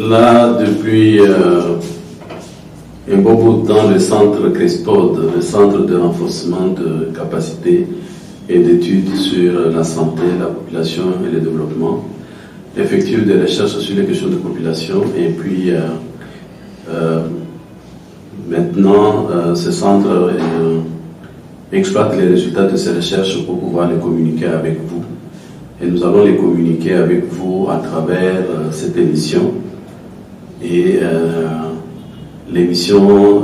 Là, depuis un bon bout de temps, le centre CRESPOD, le centre de renforcement de capacité et d'études sur la santé, la population et le développement, effectue des recherches sur les questions de population et puis maintenant ce centre exploite les résultats de ces recherches pour pouvoir les communiquer avec vous. Et nous allons les communiquer avec vous à travers cette émission. Et l'émission,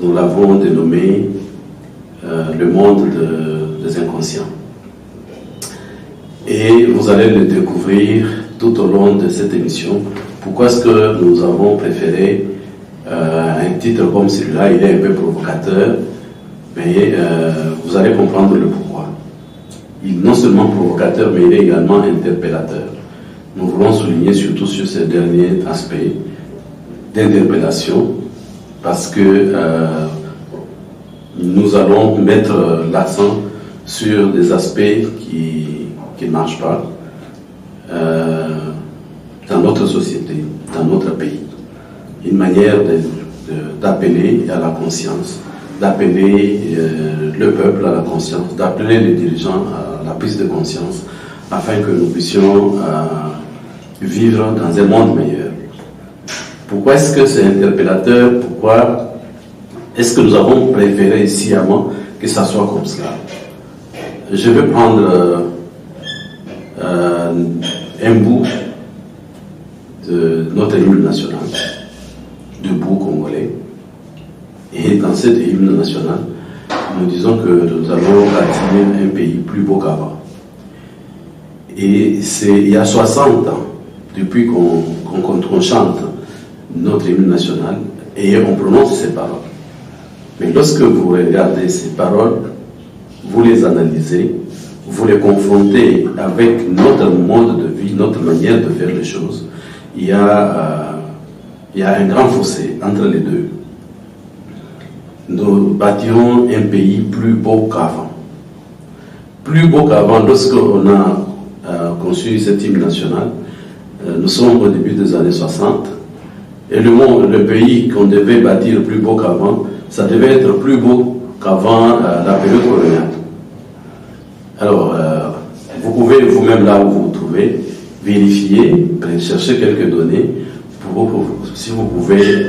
nous l'avons dénommée Le monde des inconscients. Et vous allez le découvrir tout au long de cette émission. Pourquoi est-ce que nous avons préféré un titre comme celui-là? Il est un peu provocateur, mais vous allez comprendre le pourquoi. Il est non seulement provocateur, mais il est également interpellateur. Nous voulons souligner surtout sur ce dernier aspect d'interpellation, parce que nous allons mettre l'accent sur des aspects qui ne marchent pas dans notre société, dans notre pays. Une manière d'appeler à la conscience, d'appeler le peuple à la conscience, d'appeler les dirigeants à la prise de conscience, afin que nous puissions vivre dans un monde meilleur. Pourquoi est-ce que c'est interpellateur? Pourquoi est-ce que nous avons préféré sciemment que ça soit comme cela? Je vais prendre un bout de notre hymne national, debout congolais. Et dans cet hymne national, nous disons que nous allons bâtir un pays plus beau qu'avant. Et c'est il y a 60 ans, depuis qu'on chante notre hymne national, et on prononce ces paroles. Mais lorsque vous regardez ces paroles, vous les analysez, vous les confrontez avec notre mode de vie, notre manière de faire les choses, il y a un grand fossé entre les deux. Nous bâtirons un pays plus beau qu'avant. Plus beau qu'avant, lorsqu'on a conçu cette hymne nationale, nous sommes au début des années 60, et le pays qu'on devait bâtir plus beau qu'avant, ça devait être plus beau qu'avant la période coloniale. Alors, vous pouvez vous-même, là où vous vous trouvez, vérifier, chercher quelques données, si vous pouvez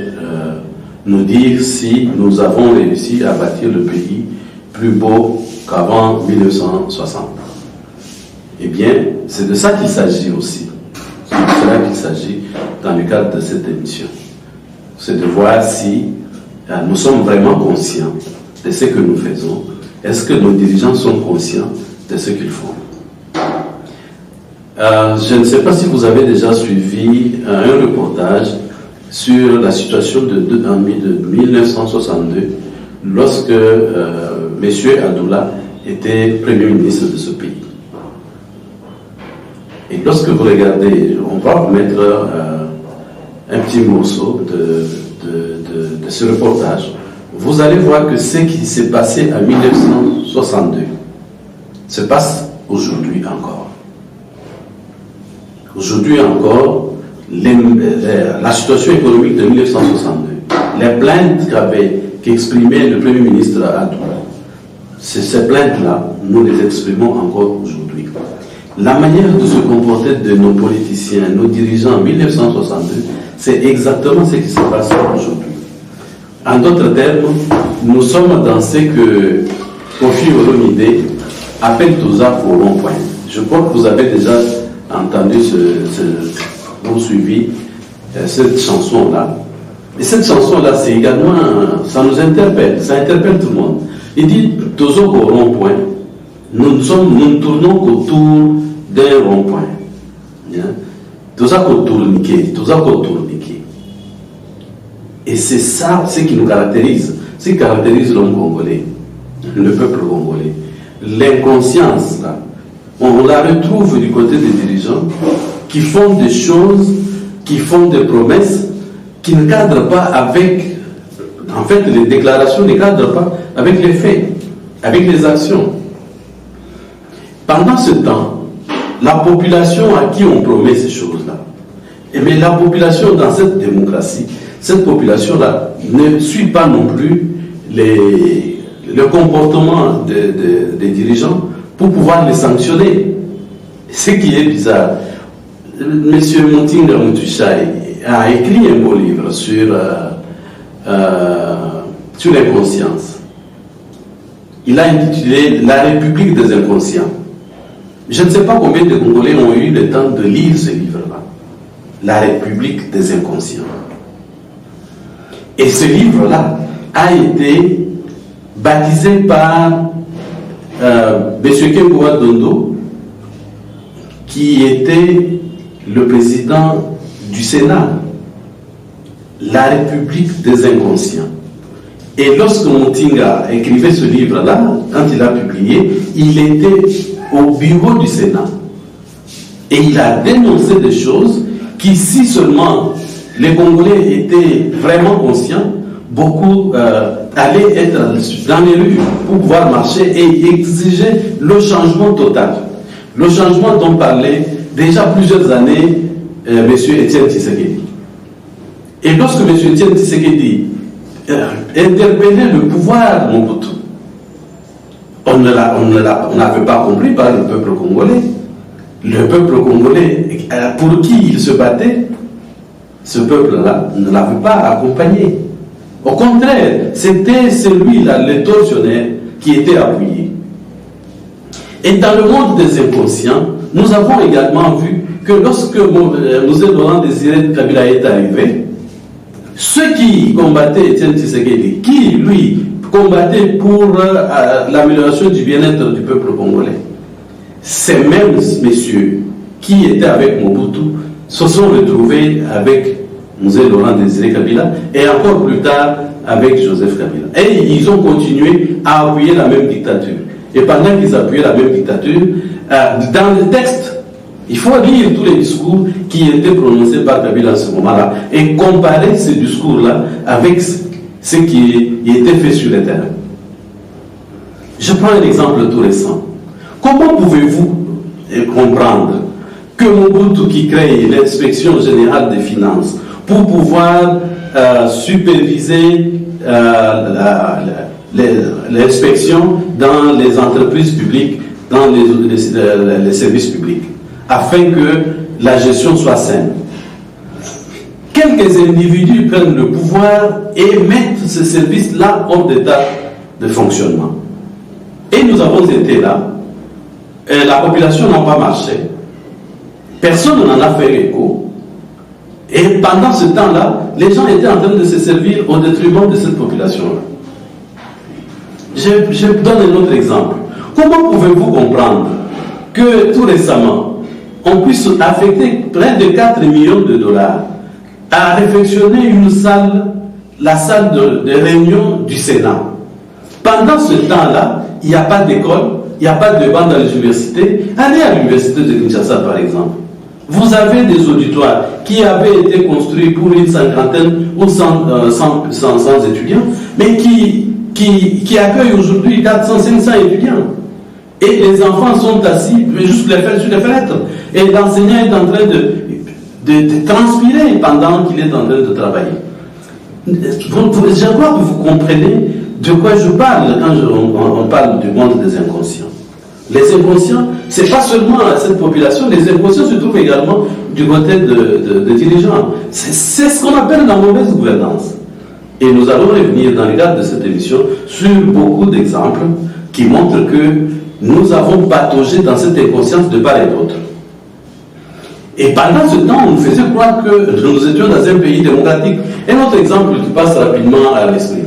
nous dire si nous avons réussi à bâtir le pays plus beau qu'avant 1960. Eh bien, c'est de ça qu'il s'agit aussi. C'est de cela qu'il s'agit dans le cadre de cette émission. C'est de voir si nous sommes vraiment conscients de ce que nous faisons. Est-ce que nos dirigeants sont conscients de ce qu'ils font? Je ne sais pas si vous avez déjà suivi un reportage sur la situation de 1962, lorsque M. Adoula était Premier ministre de ce pays. Et lorsque vous regardez, on va vous mettre un petit morceau de ce reportage, vous allez voir que ce qui s'est passé en 1962 se passe aujourd'hui encore. Aujourd'hui encore, la situation économique de 1962, les plaintes qu'exprimait le Premier ministre Adoula, ces plaintes-là, nous les exprimons encore aujourd'hui. La manière de se comporter de nos politiciens, nos dirigeants en 1962, c'est exactement ce qui se passe aujourd'hui. En d'autres termes, nous sommes dans ce que Kofi Olomide appelle Toza au rond-point. Je crois que vous avez déjà entendu, vous suivi cette chanson-là. Et cette chanson-là, c'est également, ça nous interpelle, ça interpelle tout le monde. Il dit Toza au rond-point. Nous tournons autour d'un rond-point. Toza au tourniquet. Et c'est ça ce qui nous caractérise, ce qui caractérise l'homme congolais, le peuple congolais. L'inconscience, là, on la retrouve du côté des dirigeants qui font des choses, qui font des promesses, qui ne cadrent pas avec En fait, les déclarations ne cadrent pas avec les faits, avec les actions. Pendant ce temps, la population à qui on promet ces choses-là, mais la population dans cette démocratie, cette population-là ne suit pas non plus le comportement des dirigeants pour pouvoir les sanctionner. Ce qui est bizarre, M. Montinga Mutouchaï a écrit un beau livre sur l'inconscience. Il a intitulé La République des inconscients. Je ne sais pas combien de Congolais ont eu le temps de lire ce livre-là. La République des inconscients. Et ce livre-là a été baptisé par M. Kemboa Dondo, qui était le président du Sénat. La République des inconscients. Et lorsque Montinga écrivait ce livre-là, quand il a publié, il était au bureau du Sénat. Et il a dénoncé des choses qui, si seulement les Congolais étaient vraiment conscients, beaucoup allaient être dans les rues pour pouvoir marcher et exiger le changement total. Le changement dont parlait déjà plusieurs années M. Étienne Tshisekedi. Et lorsque M. Étienne Tshisekedi interpellait le pouvoir Mobutu, on n'avait pas compris par le peuple congolais. Le peuple congolais, pour qui il se battait, ce peuple-là ne l'avait pas accompagné. Au contraire, c'était celui-là, le tortionnaire, qui était appuyé. Et dans le monde des inconscients, nous avons également vu que lorsque Mosé Laurent Désiré Kabila est arrivé, ceux qui combattaient Étienne Tshisekedi, qui lui combattaient pour l'amélioration du bien-être du peuple congolais, ces mêmes messieurs qui étaient avec Mobutu se sont retrouvés avec Mosé Laurent Désiré Kabila et encore plus tard avec Joseph Kabila. Et ils ont continué à appuyer la même dictature. Et pendant qu'ils appuyaient la même dictature, dans le texte, il faut lire tous les discours qui étaient prononcés par Kabila à ce moment-là et comparer ces discours-là avec ce qui était fait sur le terrain. Je prends un exemple tout récent. Comment pouvez-vous comprendre que Mobutu, qui crée l'inspection générale des finances pour pouvoir superviser l'inspection dans les entreprises publiques, dans les services publics, afin que la gestion soit saine. Quelques individus prennent le pouvoir et mettent ce service-là hors d'état de fonctionnement. Et nous avons été là, et la population n'a pas marché, personne n'en a fait écho, et pendant ce temps-là, les gens étaient en train de se servir au détriment de cette population-là. Je donne un autre exemple. Comment pouvez-vous comprendre que tout récemment, on puisse affecter près de 4 millions de dollars à réfectionner la salle de réunion du Sénat? Pendant ce temps-là, il n'y a pas d'école, il n'y a pas de banc dans les universités. Allez à l'université de Kinshasa, par exemple. Vous avez des auditoires qui avaient été construits pour une cinquantaine ou 100 étudiants, mais qui accueillent aujourd'hui 400-500 étudiants. Et les enfants sont assis juste sur les fenêtres. Et l'enseignant est en train de transpirer pendant qu'il est en train de travailler. Je crois que vous comprenez de quoi je parle quand on parle du monde des inconscients. Les inconscients, ce n'est pas seulement cette population, les inconscients se trouvent également du côté des dirigeants. C'est ce qu'on appelle la mauvaise gouvernance. Et nous allons revenir dans le cadre de cette émission sur beaucoup d'exemples qui montrent que nous avons pataugé dans cette inconscience de part et d'autre. Et pendant ce temps, on nous faisait croire que nous étions dans un pays démocratique. Un autre exemple qui passe rapidement à l'esprit.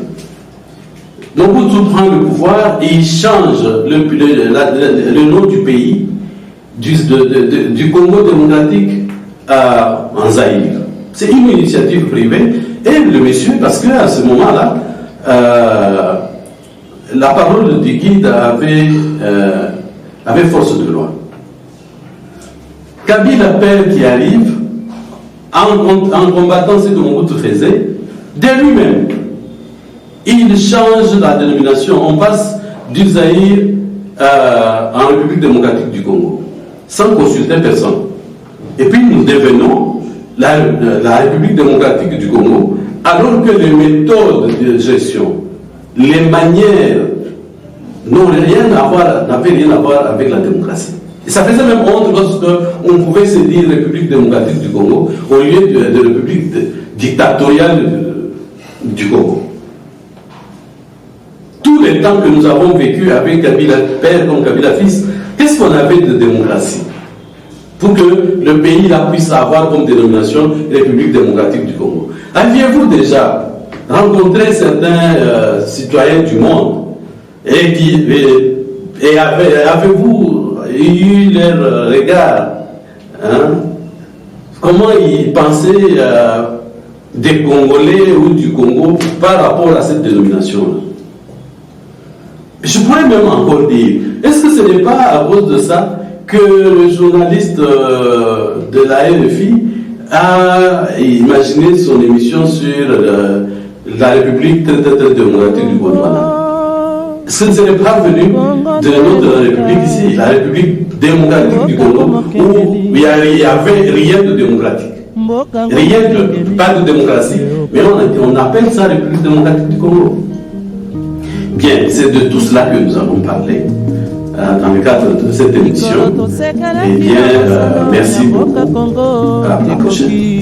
Donc, Mobutu prend le pouvoir et il change le nom du pays, du Congo démocratique en Zaïre. C'est une initiative privée. Et le monsieur, parce qu'à ce moment-là, la parole du guide avait force de loi. Kabila père qui arrive, en combattant ce que Mobutu faisait, de lui-même, il change la dénomination. On passe du Zaïre en République démocratique du Congo, sans consulter personne. Et puis nous devenons la République démocratique du Congo, alors que les méthodes de gestion, les manières n'avaient rien à voir avec la démocratie. Et ça faisait même honte lorsqu'on pouvait se dire République démocratique du Congo au lieu de République dictatoriale du Congo. Tous les temps que nous avons vécu avec Kabila père comme Kabila fils, qu'est-ce qu'on avait de démocratie pour que le pays là puisse avoir comme dénomination République démocratique du Congo? Aviez-vous déjà rencontré certains citoyens du monde et avez-vous eu leur regard, hein? Comment ils pensaient des Congolais ou du Congo par rapport à cette dénomination-là? Je pourrais même encore dire, est-ce que ce n'est pas à cause de ça que le journaliste de la RFI a imaginé son émission sur la République très démocratique du Gondwana? Est-ce que ce n'est pas venu de notre République ici, la République démocratique du Congo, où il n'y avait rien de démocratique? Pas de démocratie, mais on appelle ça République démocratique du Congo. Bien, c'est de tout cela que nous avons parlé dans le cadre de cette émission. Eh bien, merci beaucoup. À la prochaine.